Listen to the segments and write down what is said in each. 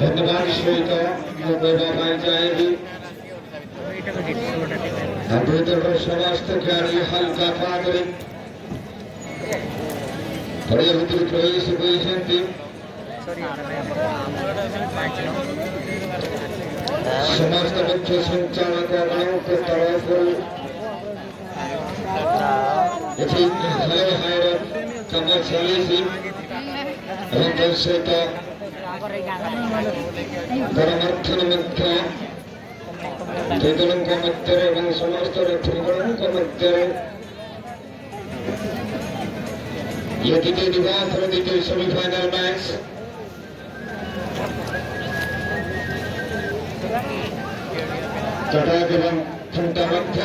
धन्यवाद श्वेता जाएगी समस्त खिलाड़ी हल्का पादरी बड़े भितर प्रवेश समस्त मुख्य संचालक तरफ परमार्थन मध्य मध्य समस्त मध्य द्वितीय सेमीफाइनल मैच कटाक एवं खुंटा मध्य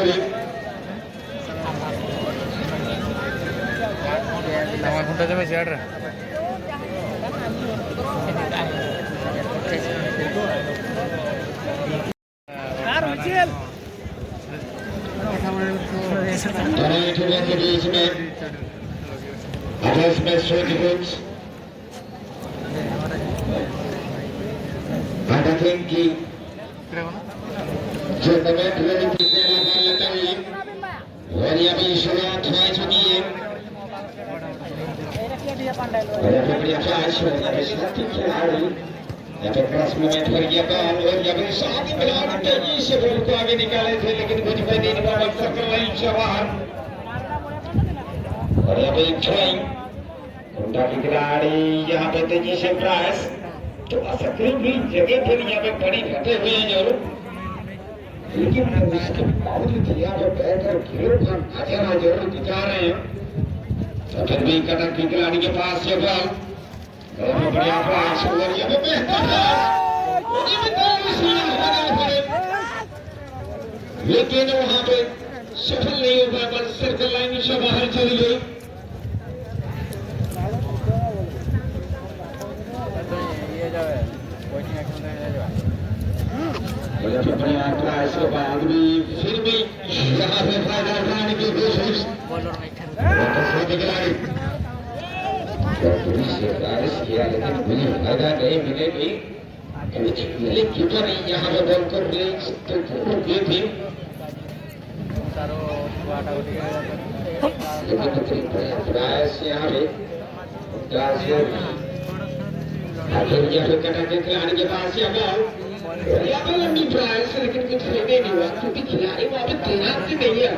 तेजी से बॉल को आगे निकाले थे लेकिन कुछ भी नहीं हुआ सर्कल लाइन से बाहर और यहाँ पे थ्रोइंग कुंडा की खिलाड़ी यहाँ पे तेजी से प्रयास थोड़ा सा भी जगह फिर यहाँ पे बड़ी फटे हुए हैं जरूर लेकिन उसके बावजूद यहाँ पे बैठकर खेलों का नजारा जरूर दिखा रहे हैं तो फिर भी कटक की खिलाड़ी के पास ये बॉल बढ़िया प्रयास और यहाँ पे लेकिन वहां पे सफल नहीं हो पाया बस सर्कल लाइन से बाहर चली गई के बाद भी फिर भी यहाँ पे फायदा उठाने की कोशिश किया लेकिन मुझे फायदा नहीं मिलेगी कीपर यहाँ पे बॉल कर दिए थी प्रयास यहाँ पे यहाँ पे कटा के खिलाड़ी के पास यहाँ पे लंबी प्रयास लेकिन कुछ फायदे नहीं हुआ क्योंकि खिलाड़ी वहाँ पे तैनात ही नहीं है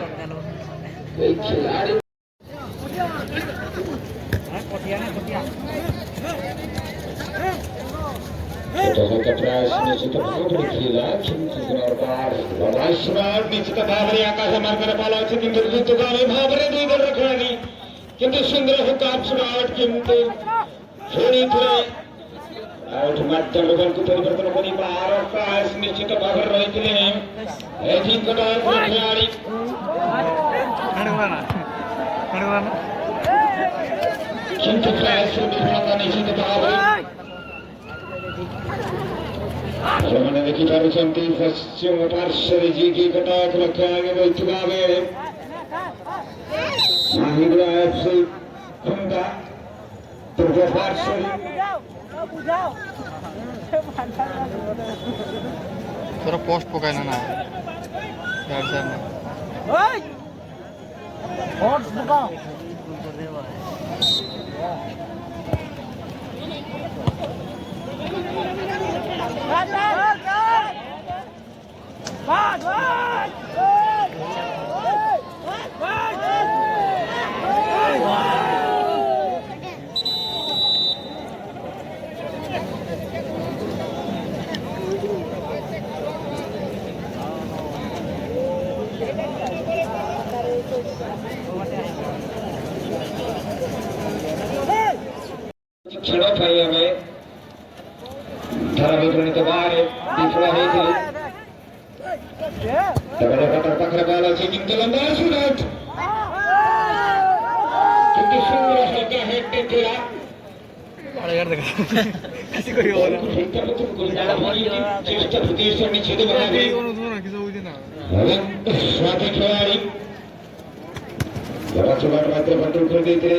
कोई खिलाड़ी निश्चित भाव आकाश मार्ग बाला भावे दुई दल खेली किंतु सुंदर हुकाम सुरावट किंतु आउट मध्य बल को परिवर्तन करी बाहर प्रयास निश्चित भाव रही खिलाड़ी किंतु प्रयास निश्चित भाव मैंने देखी पार्टी पश्चिम पार्श्व जी की कटाक रखा बैठा बेड़े पूर्व पार्श्व थोड़ा पोस्ट पकाना ना यार सर पोस्ट पकाओ खेल धारा विवरणित बारे विफला पाखे बल अच्छे किंतु लंबा सुरट किंतु सुंदर हल्का हेड टेकला चेष्टा प्रदेश निषेध स्वाति खिलाड़ी मात्र कंट्रोल कर देते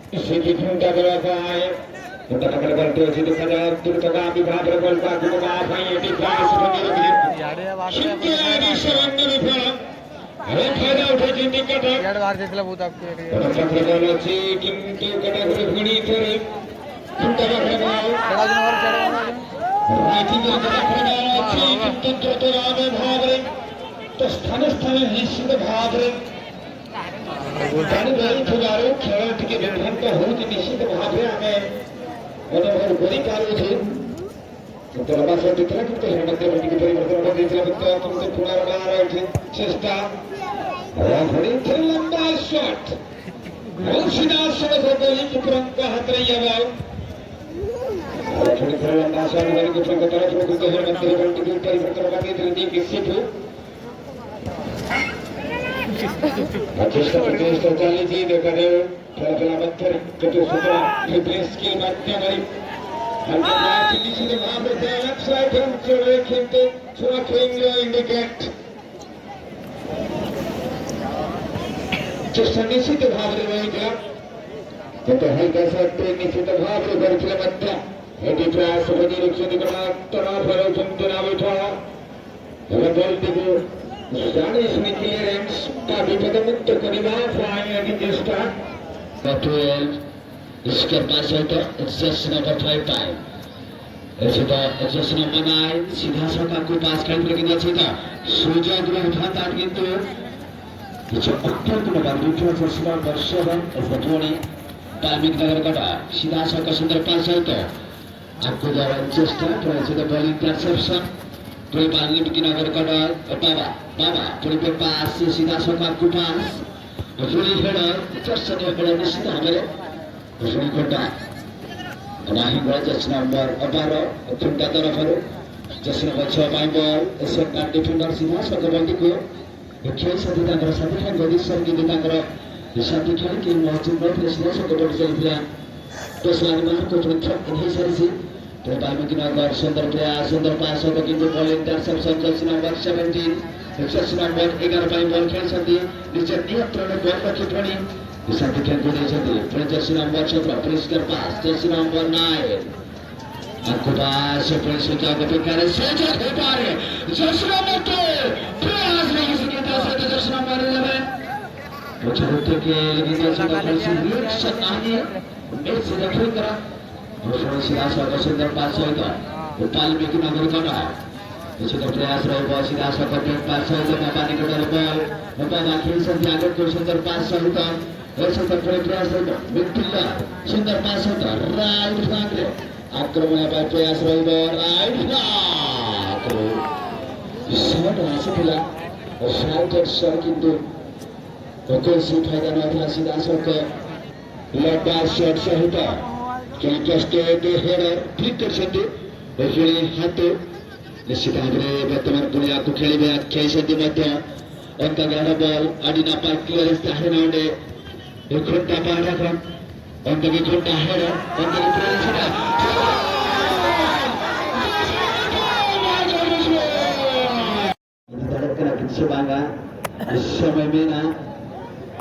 Segi punta berapa? Punta takkan berarti situ saja turut kami berapa berapa kita apa yang di kelas seperti itu. Sinti lagi serangnya di dalam. Ada faida udah jadi kata. Orang takkan berarti kintu kata berbunyi terus. Punta berapa? Rajinya kata berarti kintu tertorame bhavre. Terus स्थाने निश्चित bhavre. जानी खेल टिके निर्धारित होती निश्चित भावे आमे मनोहर गरी पारुछु तरबा से दिखला कि हेमंत रेड्डी के परिवर्तन हो दिखला तो तुमसे पुनर्बार उठे चेष्टा राफड़ी थे लंबा शॉट सीधा सड़क हो गई पुरंग का हतरैया बाव राफड़ी थे लंबा शॉट गई पुरंग का तरफ को हेमंत रेड्डी के परिवर्तन हो गई दी किसी को Acesta reality de care reglementări câte o supra triple skill matematică. Antara finish de भाव de upside down चले खेलते थोड़ा खेलने indicate. चेष्टा निश्चित भाव रे रहेगा. तो है कैसा ट्रेन निश्चित भाव रे करते मध्य. हेडी प्रयास बनी रुचि निकला तनाव पर चंदना बैठा. अगर बॉल देखो जाने इसमें क्लियरेंस का विपद मुक्त करीबा फाइन की चेष्टा 12 इसके पास है तो एक्सेस नंबर 5 टाइम ऐसे तो एक्सेस नंबर 9 सीधा सका को पास कर लेकिन सीधा सुजय द्वारा उठाता किंतु ये अक्टूबर को नंबर 2 एक्सेस नंबर 7 ऐसे थोड़ी टाइमिंग नगर कटा सीधा सका सुंदर पास है तो आपको द्वारा चेष्टा तो ऐसे तो bowling interception Peribadi bikin agar kada baba peribadi pas sida sokat kupas Bujuri header terus dia bola di situ hamil Bujuri kota nahi bola just number 12 punta तरफ just number 6 main ball second defender sida sokat ball ko खेल साथी तांकर साथी खान गदी sir की तांकर साथी खान की मौजूद में प्रेसिडेंट सोkat ball चलती है तो सारी मार को थोड़ा इन्हीं सारी सी Pertama kita akan sunder pass atau kita ball interception jersey number 17 jersey number 11 main ball खेल सकती नीचे नियंत्रण में बॉल रखी पड़ी इस साथी खेल को दे सकती है jersey number 17 प्रिंसकर पास jersey number 9 आपको पास प्रिंस क्या करते करे सेजा हो पा रहे jersey number 2 प्रयास नहीं सके तो jersey number 11 वो छोटे के लेकिन jersey number 2 रिएक्शन नहीं है से देखो करा Bosman sila sa sunder pass ito. Upal bikin agar kana. Ito to prayas raho sila sa content pass ito mabani ko dal ball. Mabani sa agar ko sunder pass ito. Ito to prayas ito. Mitilla sunder pass ito. Right flank. Akraman pa prayas raho right flank. Shot asa pila. Shot shot kintu. Okey si फायदा ना था सीधा sa ko. Left shot ito. Can just the header click कर सकते बफेली हाथों निश्चित भावरे वर्तमान दुनिया को खेली में खेल सकते मध्य उनका गाना बॉल अडिना पर क्लियरेंस ताहे ना उन्हें एक घंटा पारा था उनका एक घंटा हेडर उनका एक क्लियरेंस था इधर करना किसी बांगा इस समय में ना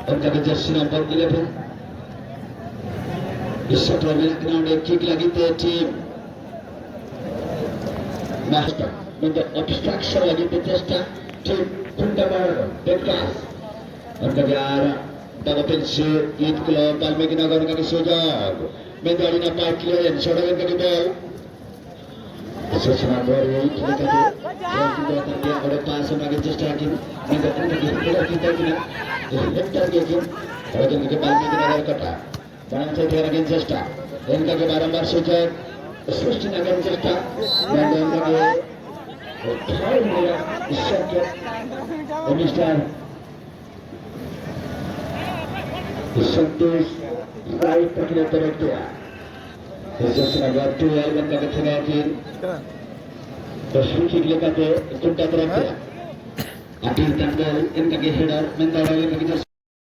उनका के जर्सी नंबर 11 इस टूर्नामेंट ग्राउंड एक किक लगी थी टीम मास्टर मतलब ऑब्स्ट्रक्शन लगी थी टेस्टा टीम पुंडा बार बेकास और कभी यार दावतन से ईद क्लब बाल में किना करने का सुजाग में दाड़ी ना पार्क किया है छोड़ा करने की बॉल ऐसे सुना बॉल ये खेलता है जो कि बहुत अच्छा बड़े पास होने की चेष्टा की मैं तो पुंडा की खेला की तक ना हेक्टर के गेम और जब के बाल में किना करता Barang saya kira lagi cesta, dan kaki barambar sejak susah nak cesta, dan kaki thai mula isyarat, Mister Santos right pakai terus dia, sesuatu agak tu yang kaki terakhir, tersuci dia kaki kunta terus dia, akhir tanggal, dan kaki header, mental kaki